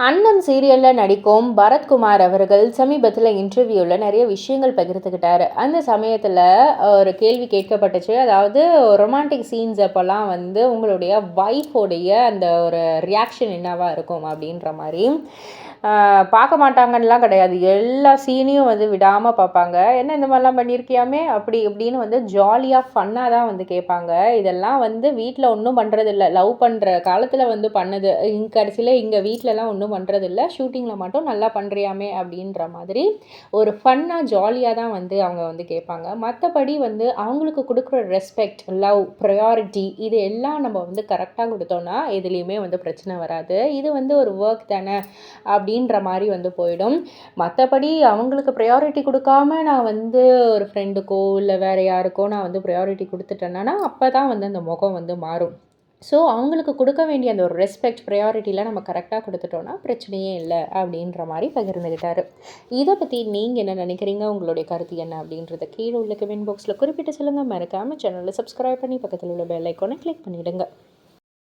அண்ணன் சீரியலில் நடிக்கும் பரத்குமார் அவர்கள் சமீபத்தில் இன்டர்வியூவில் நிறைய விஷயங்கள் பகிர்ந்துக்கிட்டாரு. அந்த சமயத்தில் ஒரு கேள்வி கேட்கப்பட்டுச்சு. அதாவது ரொமான்டிக் சீன்ஸ் அப்போல்லாம் வந்து உங்களுடைய ஒய்ஃபோடைய அந்த ஒரு ரியாக்ஷன் என்னவா இருக்கும் அப்படின்ற மாதிரி. பார்க்க மாட்டாங்கன்னுலாம் கிடையாது. எல்லா சீனையும் வந்து விடாமல் பார்ப்பாங்க. என்ன இந்த மாதிரிலாம் பண்ணியிருக்கியாமே அப்படி இப்படின்னு வந்து ஜாலியாக ஃபன்னாக தான் வந்து கேட்பாங்க. இதெல்லாம் வந்து வீட்டில் ஒன்றும் பண்ணுறதில்ல. லவ் பண்ணுற காலத்தில் வந்து பண்ணது. கடைசியில் இங்கே வீட்டிலலாம் ஒன்றும் பண்ணுறதில்ல. ஷூட்டிங்கில் மட்டும் நல்லா பண்ணுறியாமே அப்படின்ற மாதிரி ஒரு ஃபன்னாக ஜாலியாக தான் வந்து அவங்க வந்து கேட்பாங்க. மற்றபடி வந்து அவங்களுக்கு கொடுக்குற ரெஸ்பெக்ட், லவ், ப்ரையாரிட்டி இது எல்லாம் நம்ம வந்து கரெக்டாக கொடுத்தோன்னா எதுலேயுமே வந்து பிரச்சனை வராது. இது வந்து ஒரு ஒர்க் தானே அப்படின்ற மாதிரி வந்து போயிடும். மற்றபடி அவங்களுக்கு ப்ரையாரிட்டி கொடுக்காம நான் வந்து ஒரு ஃப்ரெண்டுக்கோ இல்லை வேறு யாருக்கோ நான் வந்து ப்ரையாரிட்டி கொடுத்துட்டேன்னா அப்போ தான் வந்து அந்த முகம் வந்து மாறும். ஸோ அவங்களுக்கு கொடுக்க வேண்டிய அந்த ஒரு ரெஸ்பெக்ட், ப்ரையாரிட்டிலாம் நம்ம கரெக்டாக கொடுத்துட்டோன்னா பிரச்சனையே இல்லை அப்படின்ற மாதிரி பகிர்ந்துக்கிட்டாரு. இதை பற்றி நீங்கள் என்ன நினைக்கிறீங்க? உங்களுடைய கருத்து என்ன அப்படின்றத கீழே உள்ள கமெண்ட் பாக்ஸில் குறிப்பிட்டு சொல்லுங்கள். மறக்காமல் சேனலில் சப்ஸ்கிரைப் பண்ணி பக்கத்தில் உள்ள பெல் ஐக்கானை கிளிக் பண்ணிவிடுங்க.